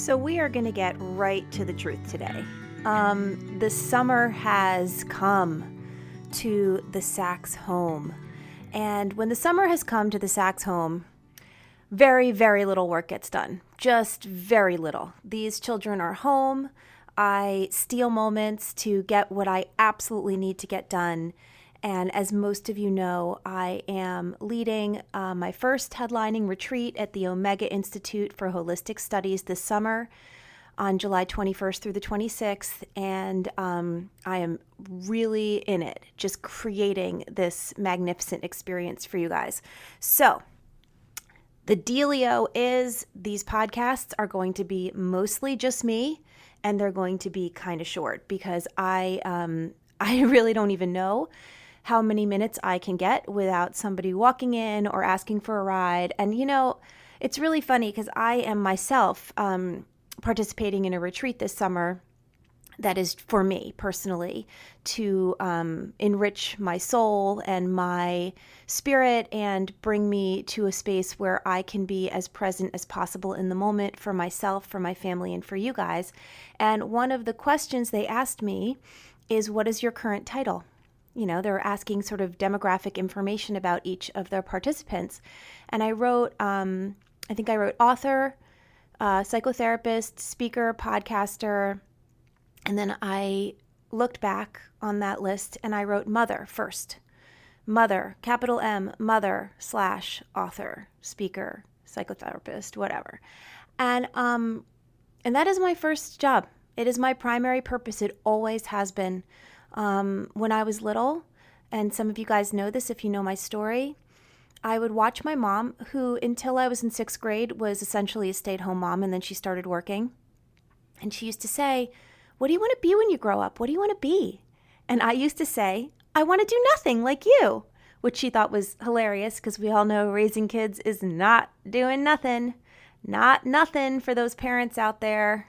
So we are going to get right to the truth today. The summer has come to the Sachs home. And when the summer has come to the Sachs home, very, very little work gets done. Just very little. These children are home. I steal moments to get what I absolutely need to get done. And as most of you know, I am leading my first headlining retreat at the Omega Institute for Holistic Studies this summer on July 21st through the 26th. And I am really in it, just creating this magnificent experience for you guys. So the dealio is these podcasts are going to be mostly just me, and they're going to be kind of short because I really don't even know how many minutes I can get without somebody walking in or asking for a ride. And, you know, it's really funny because I am myself participating in a retreat this summer that is for me personally to enrich my soul and my spirit and bring me to a space where I can be as present as possible in the moment for myself, for my family, and for you guys. And one of the questions they asked me is, what is your current title? You know, they're asking sort of demographic information about each of their participants. And I wrote, I think I wrote author, psychotherapist, speaker, podcaster. And then I looked back on that list and I wrote mother first. Mother, capital M, mother / author, speaker, psychotherapist, whatever. And that is my first job. It is my primary purpose. It always has been. When I was little, and some of you guys know this if you know my story, I would watch my mom, who until I was in 6th grade was essentially a stay-at-home mom, and then she started working. And she used to say, "What do you want to be when you grow up? What do you want to be?" And I used to say, "I want to do nothing like you," which she thought was hilarious because we all know raising kids is not doing nothing. Not nothing for those parents out there.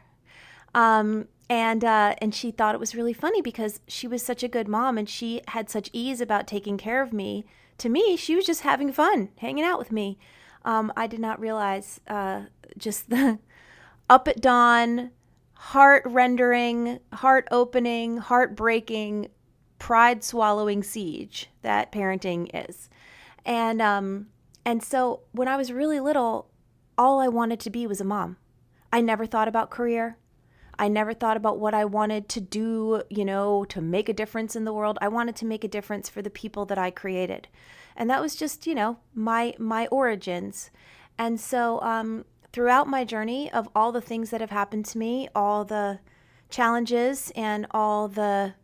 And she thought it was really funny because she was such a good mom and she had such ease about taking care of me. To me, she was just having fun, hanging out with me. I did not realize just the up at dawn, heart-rendering, heart-opening, heart-breaking, pride-swallowing siege that parenting is. And so when I was really little, all I wanted to be was a mom. I never thought about career. I never thought about what I wanted to do, you know, to make a difference in the world. I wanted to make a difference for the people that I created. And that was just, you know, my origins. And so throughout my journey of all the things that have happened to me, all the challenges and all the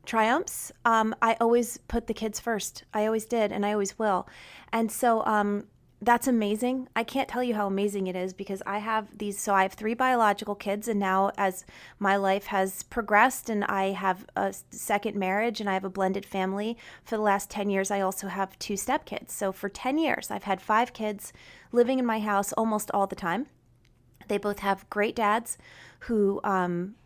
triumphs, I always put the kids first. I always did, and I always will. And so that's amazing. I can't tell you how amazing it is because I have 3 biological kids, and now as my life has progressed and I have a second marriage and I have a blended family, for the last 10 years I also have 2 stepkids. So for 10 years I've had 5 kids living in my house almost all the time. They both have great dads who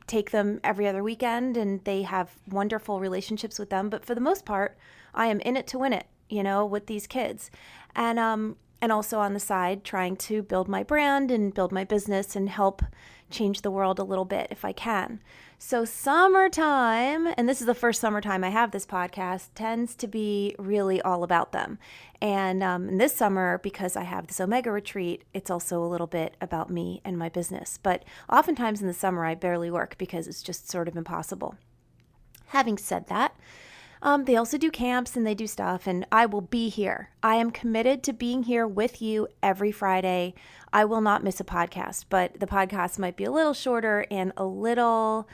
take them every other weekend, and they have wonderful relationships with them. But for the most part, I am in it to win it, you know, with these kids. And also on the side, trying to build my brand and build my business and help change the world a little bit if I can. So summertime, and this is the first summertime I have this podcast, tends to be really all about them. And this summer, because I have this Omega retreat, it's also a little bit about me and my business. But oftentimes in the summer, I barely work because it's just sort of impossible. Having said that, they also do camps and they do stuff, and I will be here. I am committed to being here with you every Friday. I will not miss a podcast, but the podcast might be a little shorter and a little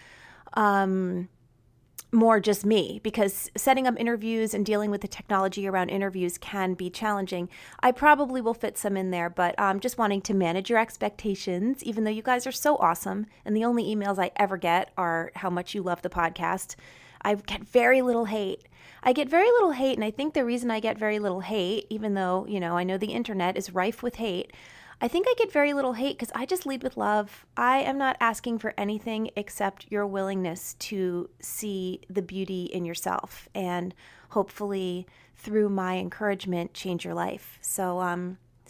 more just me, because setting up interviews and dealing with the technology around interviews can be challenging. I probably will fit some in there, but just wanting to manage your expectations, even though you guys are so awesome, and the only emails I ever get are how much you love the podcast. I get very little hate. And I think the reason I get very little hate, even though, you know, I know the internet is rife with hate, I think I get very little hate because I just lead with love. I am not asking for anything except your willingness to see the beauty in yourself and hopefully through my encouragement change your life. So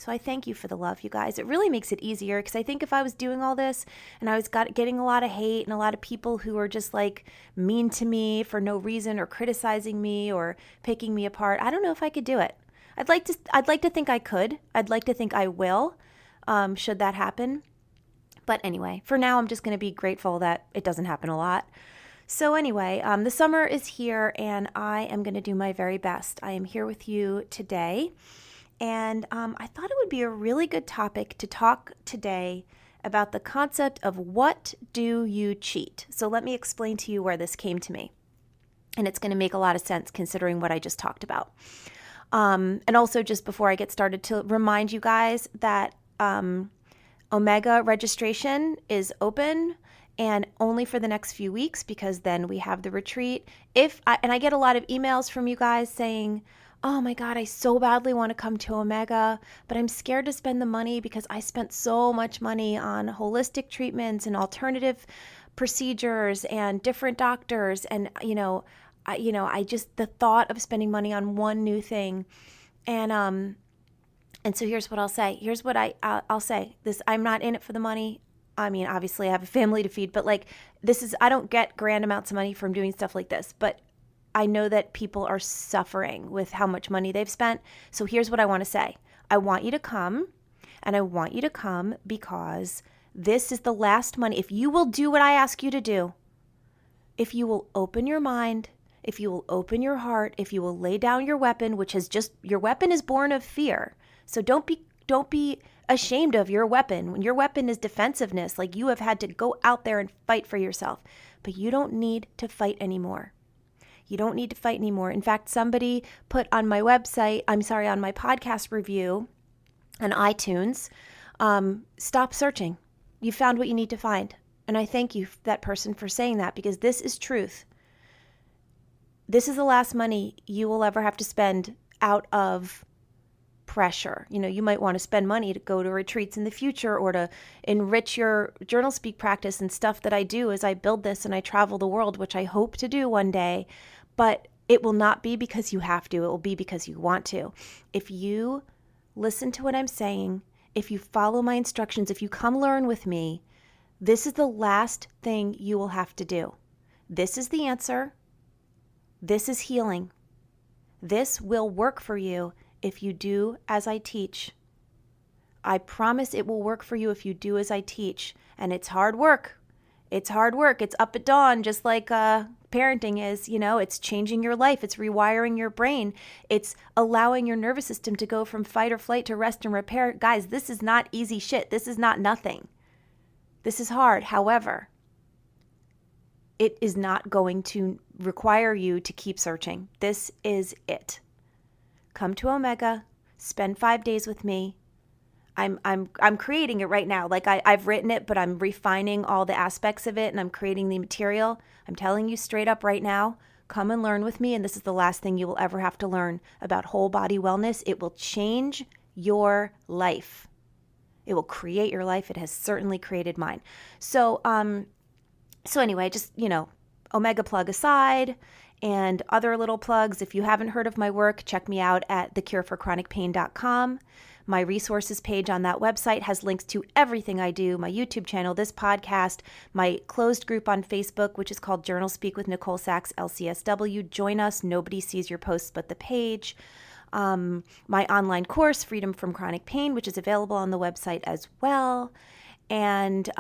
So I thank you for the love, you guys. It really makes it easier, because I think if I was doing all this and I was getting a lot of hate and a lot of people who are just like mean to me for no reason or criticizing me or picking me apart, I don't know if I could do it. I'd like to think I could. I'd like to think I will, should that happen. But anyway, for now, I'm just going to be grateful that it doesn't happen a lot. So anyway, the summer is here and I am going to do my very best. I am here with you today. And I thought it would be a really good topic to talk today about the concept of what do you cheat? So let me explain to you where this came to me. And it's going to make a lot of sense considering what I just talked about. And also, just before I get started, to remind you guys that Omega registration is open, and only for the next few weeks, because then we have the retreat. And I get a lot of emails from you guys saying, oh my God, I so badly want to come to Omega, but I'm scared to spend the money because I spent so much money on holistic treatments and alternative procedures and different doctors. And, I just, the thought of spending money on one new thing. And so here's what I'll say. Here's what I'll say. I'm not in it for the money. I mean, obviously I have a family to feed, but I don't get grand amounts of money from doing stuff like this, but I know that people are suffering with how much money they've spent. So here's what I want to say. I want you to come, and I want you to come because this is the last money. If you will do what I ask you to do, if you will open your mind, if you will open your heart, if you will lay down your weapon, your weapon is born of fear. So don't be ashamed of your weapon. When your weapon is defensiveness, like you have had to go out there and fight for yourself, but you don't need to fight anymore. You don't need to fight anymore. In fact, somebody put on my website, on my podcast review on iTunes, stop searching. You found what you need to find. And I thank you, that person, for saying that, because this is truth. This is the last money you will ever have to spend out of pressure. You might want to spend money to go to retreats in the future or to enrich your journal speak practice and stuff that I do as I build this and I travel the world, which I hope to do one day. But it will not be because you have to. It will be because you want to. If you listen to what I'm saying, if you follow my instructions, if you come learn with me, this is the last thing you will have to do. This is the answer. This is healing. This will work for you if you do as I teach. I promise it will work for you if you do as I teach. And it's hard work. It's hard work. It's up at dawn, just like parenting is. It's changing your life. It's rewiring your brain. It's allowing your nervous system to go from fight or flight to rest and repair. Guys, this is not easy shit. This is not nothing. This is hard. However, it is not going to require you to keep searching. This is it. Come to Omega, spend 5 days with me. I'm creating it right now. I've written it, but I'm refining all the aspects of it and I'm creating the material. I'm telling you straight up right now, come and learn with me. And this is the last thing you will ever have to learn about whole body wellness. It will change your life. It will create your life. It has certainly created mine. So anyway, just, Omega plug aside and other little plugs. If you haven't heard of my work, check me out at thecureforchronicpain.com. My resources page on that website has links to everything I do, my YouTube channel, this podcast, my closed group on Facebook, which is called Journal Speak with Nicole Sachs, LCSW. Join us. Nobody sees your posts but the page. My online course, Freedom from Chronic Pain, which is available on the website as well. And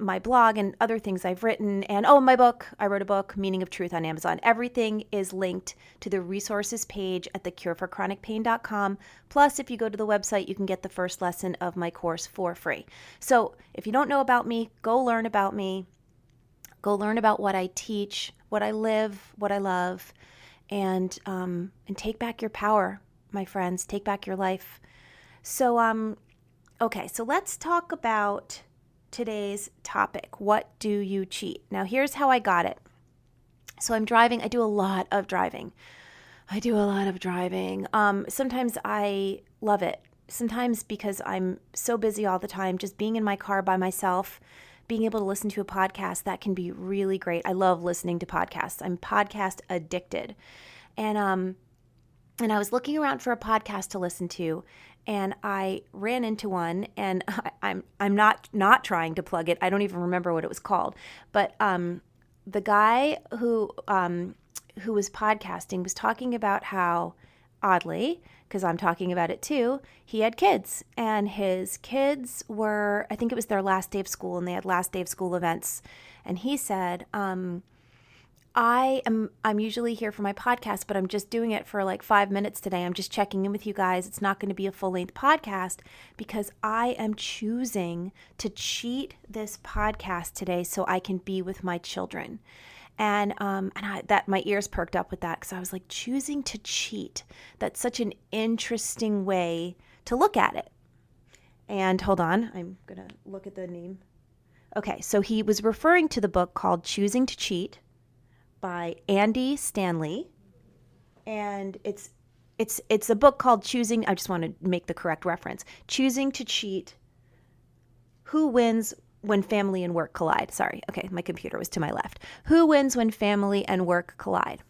my blog and other things I've written. And my book, I wrote a book, Meaning of Truth, on Amazon. Everything is linked to the resources page at thecureforchronicpain.com. Plus, if you go to the website, you can get the first lesson of my course for free. So if you don't know about me, go learn about me. Go learn about what I teach, what I live, what I love, and take back your power, my friends. Take back your life. So, okay, so let's talk about today's topic. What do you cheat? Now, here's how I got it. So I'm driving. I do a lot of driving. Sometimes I love it. Sometimes because I'm so busy all the time, just being in my car by myself, being able to listen to a podcast, that can be really great. I love listening to podcasts. I'm podcast addicted. And I was looking around for a podcast to listen to, and I ran into one, and I'm not trying to plug it. I don't even remember what it was called, but the guy who was podcasting was talking about how, oddly, because I'm talking about it too, he had kids, and his kids were, I think it was their last day of school, and they had last day of school events, and he said, I'm usually here for my podcast, but I'm just doing it for like 5 minutes today. I'm just checking in with you guys. It's not going to be a full-length podcast because I am choosing to cheat this podcast today so I can be with my children. And my ears perked up with that because I was like, choosing to cheat. That's such an interesting way to look at it. And hold on, I'm going to look at the name. Okay, so he was referring to the book called Choosing to Cheat by Andy Stanley, and it's a book called Choosing. I just want to make the correct reference. Choosing to Cheat: Who Wins When Family and Work Collide. Sorry, okay, my computer was to my left. Who wins when family and work collide?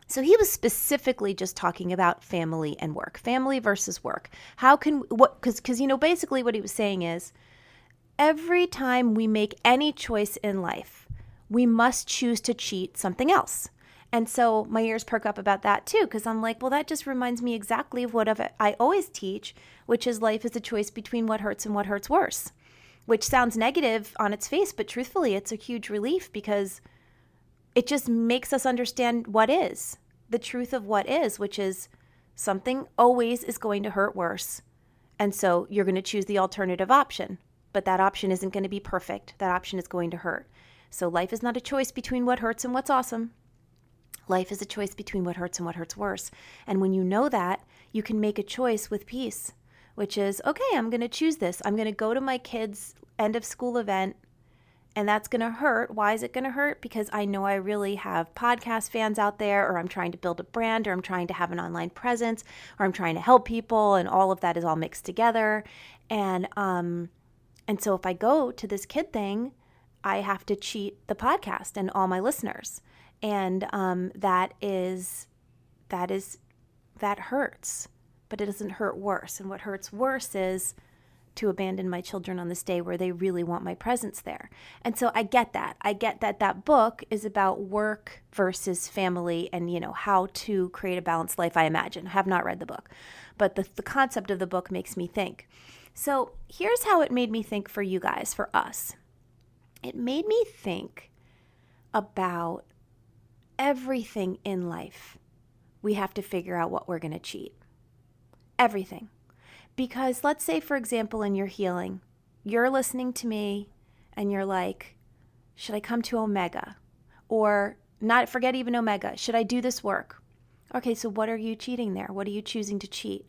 So he was specifically just talking about family and work, family versus work. Because basically what he was saying is, every time we make any choice in life, we must choose to cheat something else. And so my ears perk up about that too, because I'm like, well, that just reminds me exactly of what I always teach, which is life is a choice between what hurts and what hurts worse, which sounds negative on its face, but truthfully, it's a huge relief because it just makes us understand what is, the truth of what is, which is something always is going to hurt worse. And so you're going to choose the alternative option, but that option isn't going to be perfect. That option is going to hurt. So life is not a choice between what hurts and what's awesome. Life is a choice between what hurts and what hurts worse. And when you know that, you can make a choice with peace, which is, okay, I'm going to choose this. I'm going to go to my kids' end of school event, and that's going to hurt. Why is it going to hurt? Because I know I really have podcast fans out there, or I'm trying to build a brand, or I'm trying to have an online presence, or I'm trying to help people, and all of that is all mixed together. And so if I go to this kid thing, I have to cheat the podcast and all my listeners. And that hurts, but it doesn't hurt worse. And what hurts worse is to abandon my children on this day where they really want my presence there. And so I get that. I get that that book is about work versus family and, how to create a balanced life, I imagine. I have not read the book, but the concept of the book makes me think. So here's how it made me think for you guys, for us. It made me think about everything in life. We have to figure out what we're going to cheat. Everything. Because let's say, for example, in your healing, you're listening to me and you're like, should I come to Omega? Or not, forget even Omega. Should I do this work? Okay, so what are you cheating there? What are you choosing to cheat?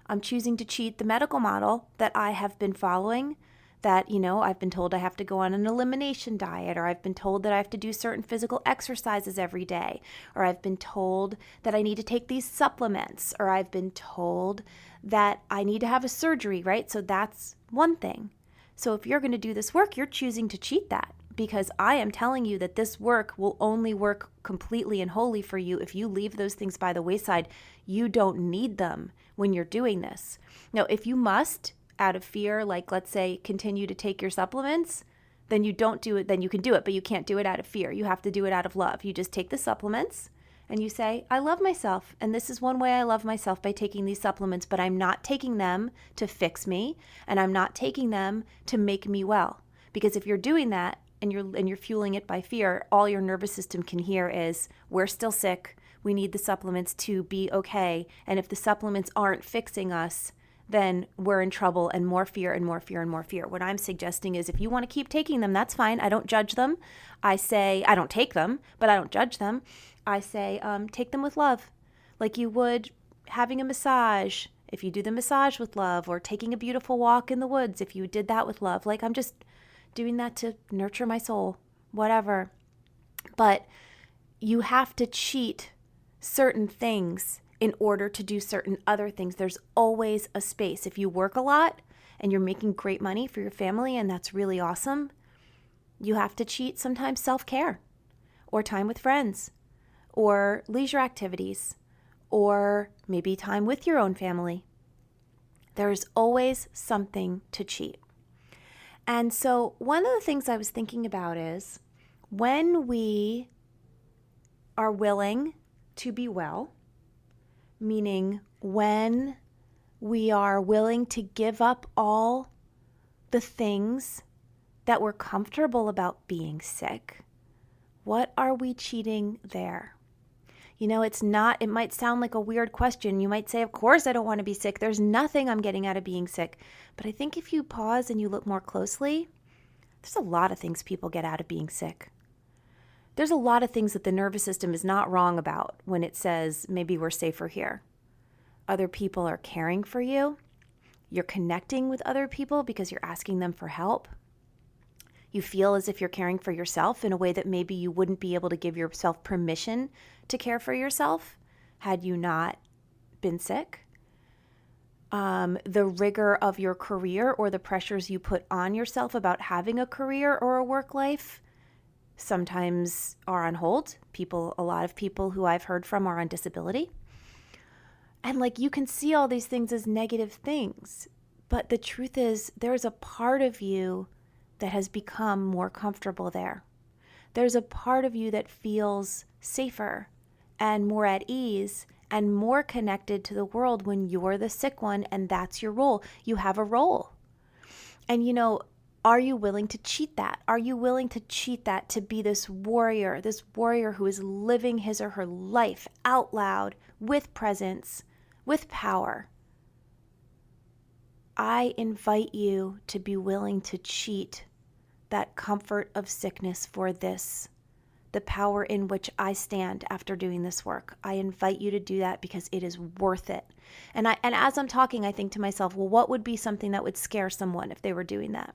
I'm choosing to cheat the medical model that I have been following, that, I've been told I have to go on an elimination diet, or I've been told that I have to do certain physical exercises every day, or I've been told that I need to take these supplements, or I've been told that I need to have a surgery, right? So that's one thing. So if you're going to do this work, you're choosing to cheat that, because I am telling you that this work will only work completely and wholly for you if you leave those things by the wayside. You don't need them when you're doing this. Now, if you must, out of fear, like let's say continue to take your supplements, then you don't do it, then you can do it, but you can't do it out of fear. You have to do it out of love. You just take the supplements and you say, I love myself. And this is one way I love myself, by taking these supplements, but I'm not taking them to fix me, and I'm not taking them to make me well. Because if you're doing that and you're fueling it by fear, all your nervous system can hear is, we're still sick. We need the supplements to be okay. And if the supplements aren't fixing us, then we're in trouble, and more fear and more fear and more fear. What I'm suggesting is, if you want to keep taking them, that's fine. I don't judge them. I say, I don't take them, but I don't judge them. I say, take them with love, like you would having a massage, if you do the massage with love, or taking a beautiful walk in the woods, if you did that with love. Like, I'm just doing that to nurture my soul, whatever. But you have to cheat certain things in order to do certain other things. There's always a space. If you work a lot and you're making great money for your family, and that's really awesome, you have to cheat sometimes self-care, or time with friends, or leisure activities, or maybe time with your own family. There's always something to cheat. And so one of the things I was thinking about is when we are willing to be well, meaning when we are willing to give up all the things that we're comfortable about being sick, what are we cheating there? It might sound like a weird question. You might say, of course I don't want to be sick. There's nothing I'm getting out of being sick. But I think if you pause and you look more closely, there's a lot of things people get out of being sick. There's a lot of things that the nervous system is not wrong about when it says maybe we're safer here. Other people are caring for you. You're connecting with other people because you're asking them for help. You feel as if you're caring for yourself in a way that maybe you wouldn't be able to give yourself permission to care for yourself had you not been sick. The rigor of your career or the pressures you put on yourself about having a career or a work life sometimes are on hold. A lot of people who I've heard from are on disability. And you can see all these things as negative things. But the truth is, there's a part of you that has become more comfortable there. There's a part of you that feels safer and more at ease and more connected to the world when you're the sick one and that's your role. You have a role. And are you willing to cheat that? Are you willing to cheat that to be this warrior who is living his or her life out loud with presence, with power? I invite you to be willing to cheat that comfort of sickness for this, the power in which I stand after doing this work. I invite you to do that because it is worth it. And as I'm talking, I think to myself, well, what would be something that would scare someone if they were doing that?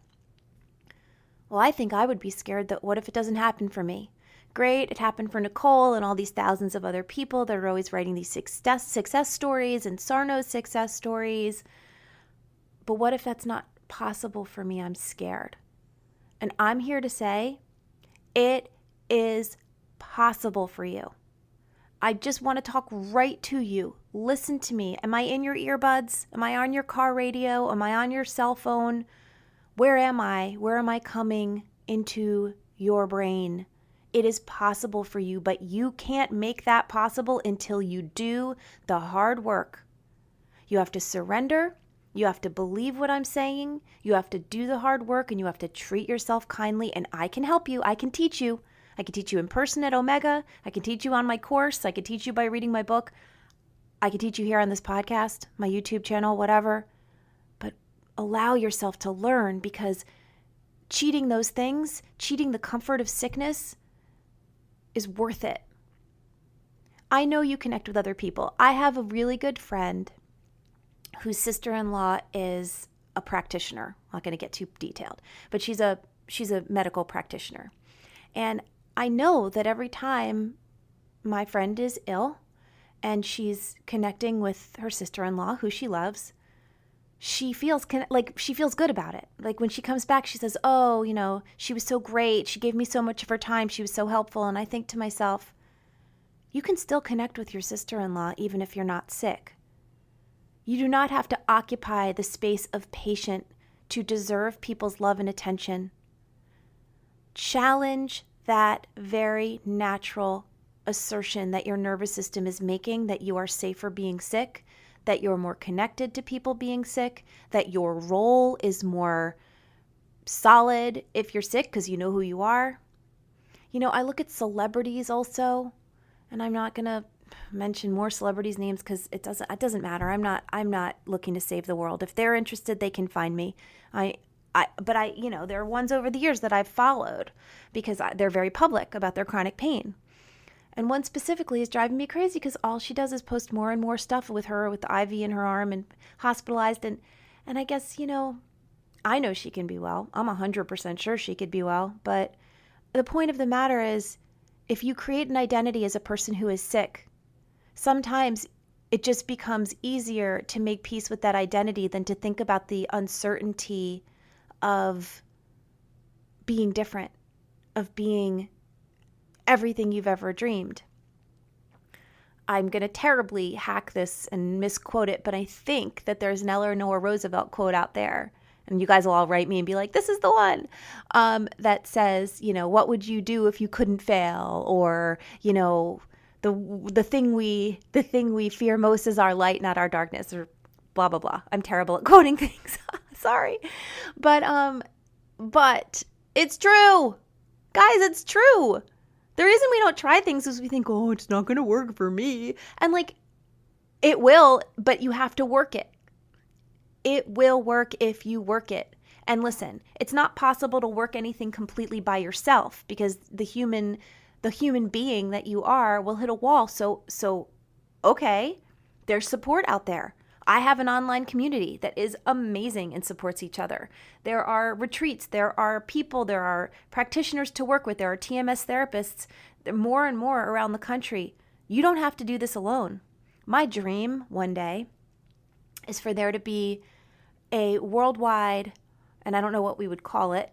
Well, I think I would be scared that what if it doesn't happen for me? Great, it happened for Nicole and all these thousands of other people. They're always writing these success stories and Sarno's success stories. But what if that's not possible for me? I'm scared. And I'm here to say it is possible for you. I just want to talk right to you. Listen to me. Am I in your earbuds? Am I on your car radio? Am I on your cell phone? Where am I? Where am I coming into your brain? It is possible for you, but you can't make that possible until you do the hard work. You have to surrender. You have to believe what I'm saying. You have to do the hard work and you have to treat yourself kindly. And I can help you. I can teach you. I can teach you in person at Omega. I can teach you on my course. I can teach you by reading my book. I can teach you here on this podcast, my YouTube channel, whatever. But allow yourself to learn because cheating those things, cheating the comfort of sickness is worth it. I know you connect with other people. I have a really good friend whose sister-in-law is a practitioner. I'm not going to get too detailed, but she's a medical practitioner. And I know that every time my friend is ill and she's connecting with her sister-in-law, who she loves, she feels good about it. Like when she comes back, she says, oh, she was so great. She gave me so much of her time. She was so helpful. And I think to myself, you can still connect with your sister-in-law even if you're not sick. You do not have to occupy the space of patient to deserve people's love and attention. Challenge that very natural assertion that your nervous system is making, that you are safer being sick, that you're more connected to people being sick, that your role is more solid if you're sick because you know who you are. I look at celebrities also, and I'm not going to mention more celebrities' names because it doesn't matter. I'm not looking to save the world. If they're interested, they can find me. But there are ones over the years that I've followed because they're very public about their chronic pain. And one specifically is driving me crazy because all she does is post more and more stuff with her with the IV in her arm and hospitalized. And I guess, I know she can be well. I'm 100% sure she could be well. But the point of the matter is, if you create an identity as a person who is sick, sometimes it just becomes easier to make peace with that identity than to think about the uncertainty of being different, of being everything you've ever dreamed. I'm going to terribly hack this and misquote it, but I think that there's an Eleanor Roosevelt quote out there, and you guys will all write me and be like, this is the one, that says, what would you do if you couldn't fail? Or, the thing we fear most is our light, not our darkness, or blah, blah, blah. I'm terrible at quoting things. Sorry. But it's true. Guys, it's true. The reason we don't try things is we think, oh, it's not going to work for me. And it will, but you have to work it. It will work if you work it. And listen, it's not possible to work anything completely by yourself, because the human being that you are will hit a wall. So okay, there's support out there. I have an online community that is amazing and supports each other. There are retreats, there are people, there are practitioners to work with, there are TMS therapists, more and more around the country. You don't have to do this alone. My dream one day is for there to be a worldwide, and I don't know what we would call it,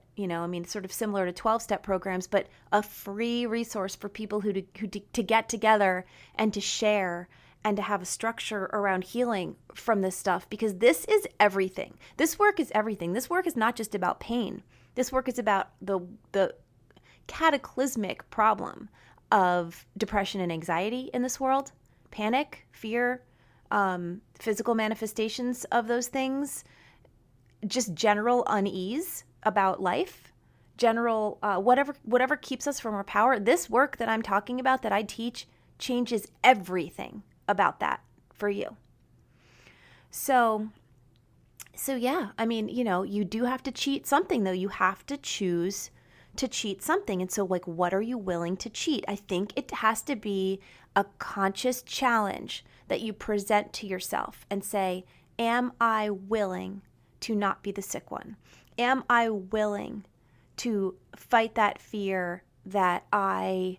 sort of similar to 12-step programs, but a free resource for people who to get together and to share and to have a structure around healing from this stuff, because this is everything. This work is everything. This work is not just about pain. This work is about the cataclysmic problem of depression and anxiety in this world, panic, fear, physical manifestations of those things, just general unease about life, general whatever keeps us from our power. This work that I'm talking about, that I teach, changes everything about that for you. So yeah, you do have to cheat something, though. You have to choose to cheat something. And so what are you willing to cheat? I think it has to be a conscious challenge that you present to yourself and say, am I willing to not be the sick one? Am I willing to fight that fear that I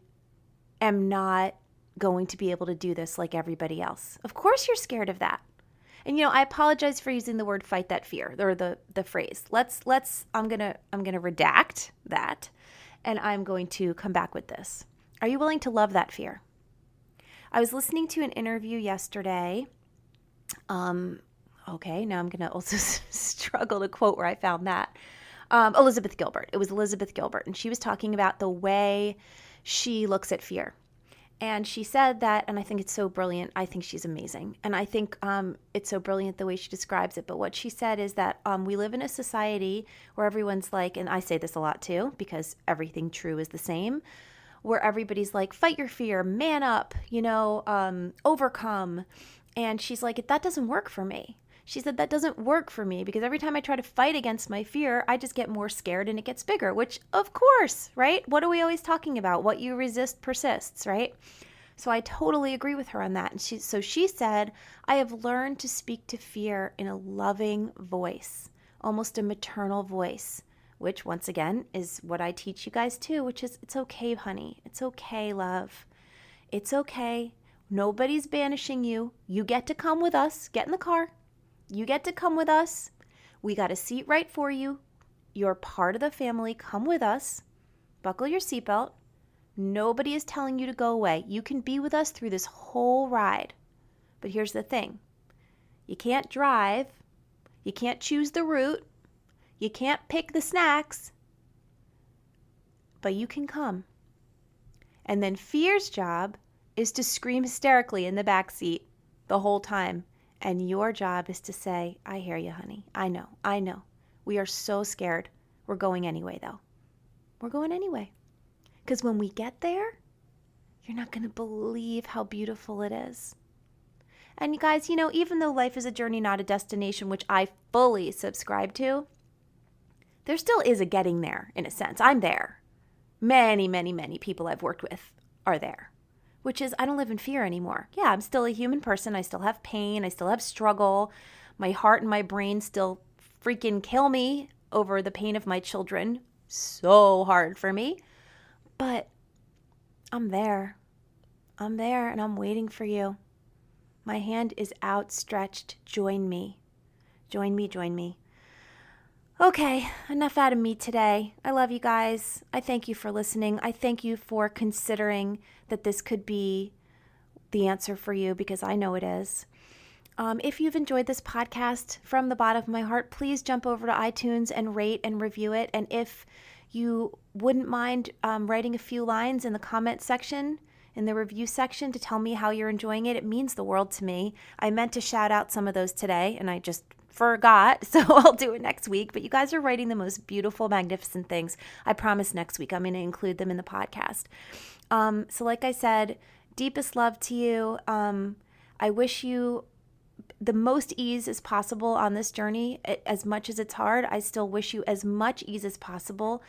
am not going to be able to do this like everybody else? Of course you're scared of that. And I apologize for using the word fight that fear, or the phrase. I'm going to redact that, and I'm going to come back with this. Are you willing to love that fear? I was listening to an interview yesterday. Okay, now I'm going to also struggle to quote where I found that. Elizabeth Gilbert. It was Elizabeth Gilbert, and she was talking about the way she looks at fear. And she said that, and I think it's so brilliant. I think she's amazing. And I think it's so brilliant the way she describes it. But what she said is that we live in a society where everyone's like, and I say this a lot too, because everything true is the same, where everybody's like, fight your fear, man up, overcome. And she's like, that doesn't work for me. She said, that doesn't work for me, because every time I try to fight against my fear, I just get more scared and it gets bigger, which of course, right? What are we always talking about? What you resist persists, right? So I totally agree with her on that. And she said, I have learned to speak to fear in a loving voice, almost a maternal voice, which once again is what I teach you guys too, which is, it's okay, honey. It's okay, love. It's okay. Nobody's banishing you. You get to come with us. Get in the car. You get to come with us. We got a seat right for you. You're part of the family. Come with us. Buckle your seatbelt. Nobody is telling you to go away. You can be with us through this whole ride. But here's the thing. You can't drive. You can't choose the route. You can't pick the snacks. But you can come. And then fear's job is to scream hysterically in the back seat the whole time. And your job is to say, I hear you, honey. I know. We are so scared. We're going anyway, though. We're going anyway. Because when we get there, you're not going to believe how beautiful it is. And you guys, even though life is a journey, not a destination, which I fully subscribe to, there still is a getting there, in a sense. I'm there. Many, many, many people I've worked with are there. Which is, I don't live in fear anymore. Yeah, I'm still a human person. I still have pain. I still have struggle. My heart and my brain still freaking kill me over the pain of my children. So hard for me. But I'm there. I'm there, and I'm waiting for you. My hand is outstretched. Join me. Join me, join me. Okay, enough out of me today. I love you guys. I thank you for listening. I thank you for considering that this could be the answer for you, because I know it is. If you've enjoyed this podcast from the bottom of my heart, please jump over to iTunes and rate and review it. And if you wouldn't mind writing a few lines in the comment section, in the review section, to tell me how you're enjoying it, it means the world to me. I meant to shout out some of those today, and I just forgot, so I'll do it next week. But you guys are writing the most beautiful, magnificent things. I promise next week I'm going to include them in the podcast. So like I said, deepest love to you. I wish you the most ease as possible on this journey. As much as it's hard, I still wish you as much ease as possible.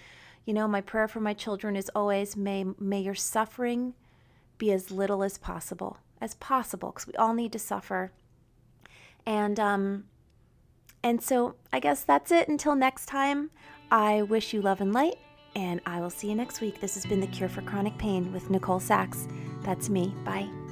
You know, my prayer for my children is always, may your suffering be as little as possible, because we all need to suffer. And so I guess that's it. Until next time, I wish you love and light, and I will see you next week. This has been The Cure for Chronic Pain with Nicole Sachs. That's me. Bye.